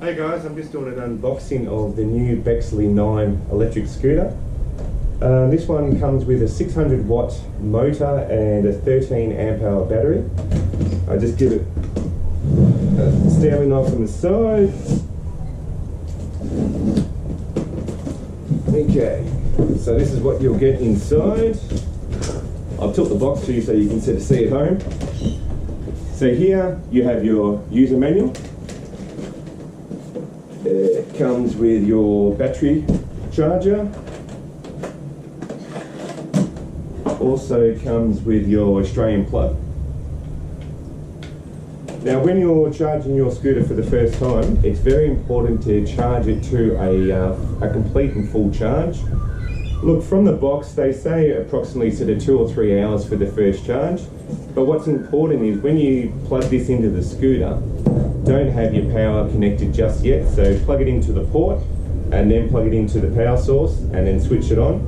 Hey guys, I'm just doing an unboxing of the new Bexly 9 electric scooter. This one comes with a 600 watt motor and a 13 amp hour battery. I just give it a Stanley knife on the side. Okay, so this is what you'll get inside. I'll tilt the box to you so you can see at home. So here you have your user manual. It comes with your battery charger. Also comes with your Australian plug. Now when you're charging your scooter for the first time, it's very important to charge it to a complete and full charge. Look, from the box they say approximately sort of 2 or 3 hours for the first charge, but what's important is when you plug this into the scooter, don't have your power connected just yet, so plug it into the port and then plug it into the power source and then switch it on.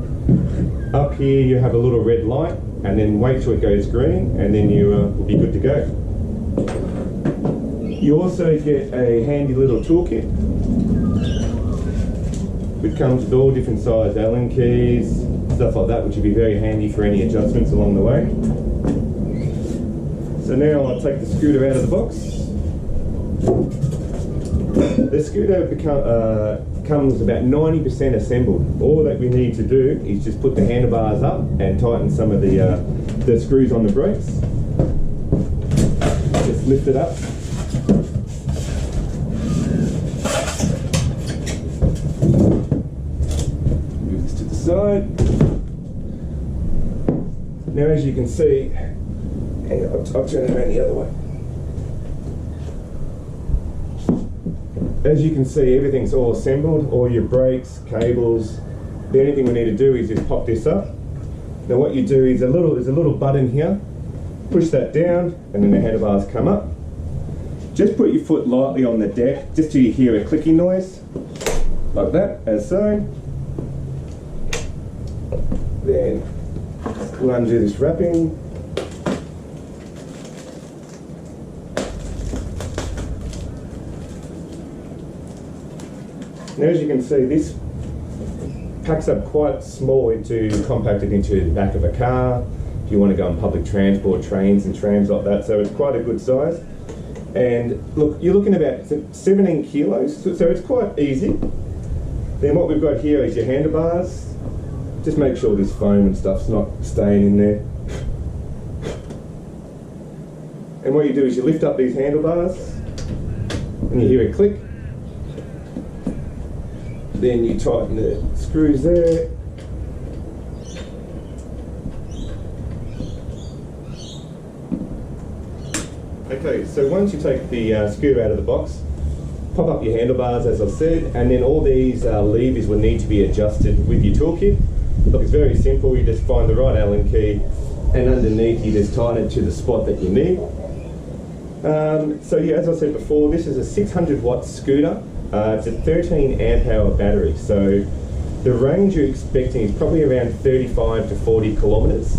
Up here you have a little red light and then wait till it goes green and then you will be good to go. You also get a handy little toolkit which comes with all different size Allen keys, stuff like that, which will be very handy for any adjustments along the way. So now I'll take the scooter out of the box. The scooter comes about 90% assembled. All that we need to do is just put the handlebars up and tighten some of the screws on the brakes. Just lift it up. Move this to the side. Now as you can see, hang on, I'll turn it around the other way. As you can see, everything's all assembled, all your brakes, cables. The only thing we need to do is just pop this up. Now what you do is there's a little button here, push that down and then the handlebars come up. Just put your foot lightly on the deck, just till you hear a clicking noise, like that, as so. Then we'll undo this wrapping. Now as you can see, this packs up quite small compacted into the back of a car, if you want to go on public transport, trains and trams like that, so it's quite a good size. And look, you're looking about 17 kilos, so it's quite easy. Then what we've got here is your handlebars. Just make sure this foam and stuff's not staying in there. And what you do is you lift up these handlebars and you hear a click. Then you tighten the screws there. Okay, so once you take the scooter out of the box, pop up your handlebars as I said, and then all these levers will need to be adjusted with your toolkit. Look, it's very simple. You just find the right Allen key and underneath you just tighten it to the spot that you need. So yeah, as I said before, this is a 600 watt scooter. It's a 13 amp hour battery, so the range you're expecting is probably around 35 to 40 kilometres,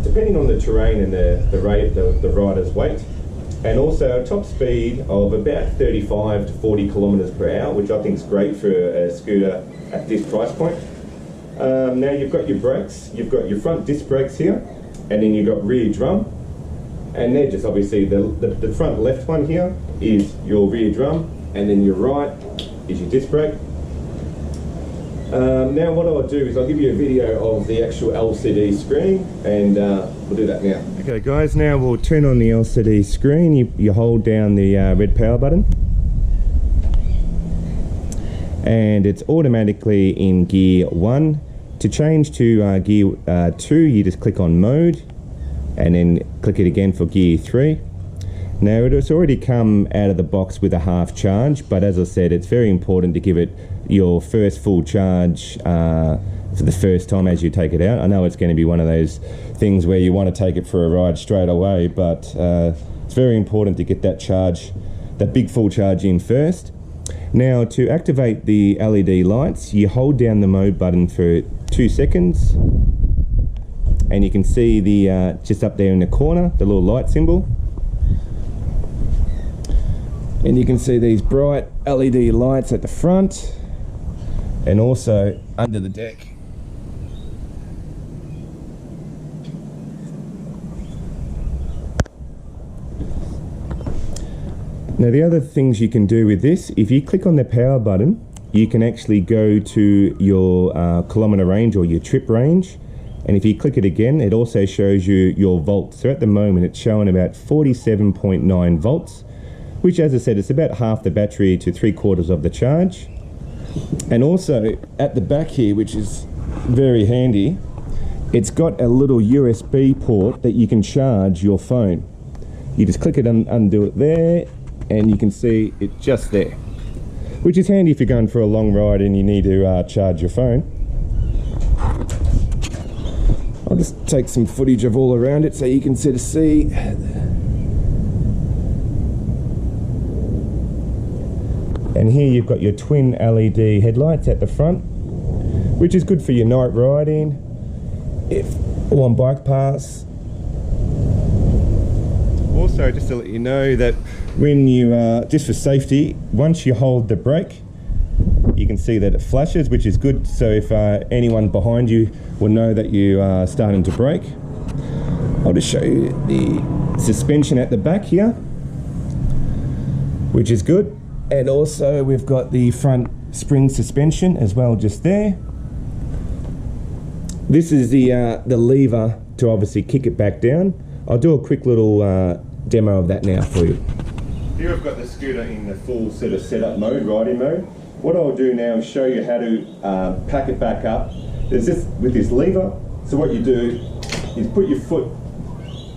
depending on the terrain and the rate of the rider's weight, and also a top speed of about 35 to 40 kilometres per hour, which I think is great for a scooter at this price point. Now you've got your brakes, you've got your front disc brakes here, and then you've got rear drum, and they're just obviously the front left one here is your rear drum, and then your right is your disc brake. Now what I'll do is I'll give you a video of the actual LCD screen, and we'll do that now. Okay guys, now we'll turn on the LCD screen. You hold down the red power button and it's automatically in gear 1. To change to gear 2, you just click on mode and then click it again for gear 3. Now it's already come out of the box with a half charge, but as I said, it's very important to give it your first full charge for the first time as you take it out. I know it's going to be one of those things where you want to take it for a ride straight away, but it's very important to get that charge, that big full charge in first. Now to activate the LED lights, you hold down the mode button for 2 seconds and you can see the just up there in the corner, the little light symbol. And you can see these bright LED lights at the front and also under the deck. Now the other things you can do with this, if you click on the power button, you can actually go to your kilometre range or your trip range, and if you click it again, it also shows you your volts. So at the moment it's showing about 47.9 volts, which, as I said, it's about half the battery to 3/4 of the charge. And also at the back here, which is very handy, it's got a little USB port that you can charge your phone. You just click it and undo it there, and you can see it just there, which is handy if you're going for a long ride and you need to charge your phone. I'll just take some footage of all around it so you can sort of see. And here you've got your twin LED headlights at the front, which is good for your night riding, or on bike paths. Also, just to let you know that when you, just for safety, once you hold the brake, you can see that it flashes, which is good. So if anyone behind you will know that you are starting to brake. I'll just show you the suspension at the back here, which is good. And also we've got the front spring suspension as well, just there. This is the lever to obviously kick it back down. I'll do a quick little demo of that now for you. Here I've got the scooter in the full sort of setup mode, riding mode. What I'll do now is show you how to pack it back up. There's this with this lever. So what you do is put your foot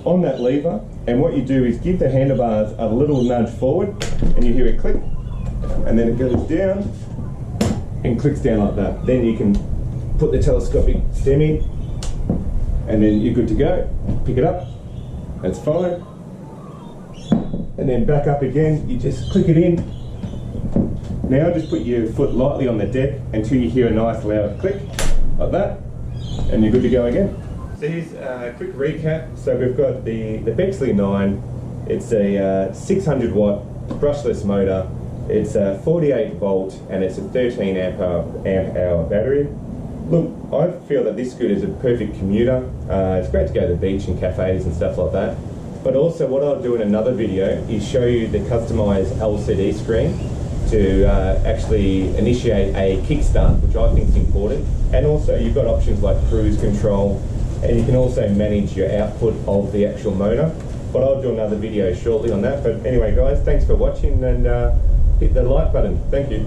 on that lever, and what you do is give the handlebars a little nudge forward, and you hear it click, and then it goes down and clicks down like that. Then you can put the telescopic stem in, and then you're good to go. Pick it up, that's fine. And then back up again, you just click it in. Now just put your foot lightly on the deck until you hear a nice loud click, like that, and you're good to go again. So here's a quick recap. So we've got the Bexly 9. It's a 600 watt brushless motor. It's a 48 volt and it's a 13 amp hour battery. Look, I feel that this scooter is a perfect commuter. It's great to go to the beach and cafes and stuff like that. But also what I'll do in another video is show you the customized LCD screen to actually initiate a kickstart, which I think is important. And also you've got options like cruise control, and you can also manage your output of the actual motor. But I'll do another video shortly on that. But anyway guys, thanks for watching, and hit the like button. Thank you.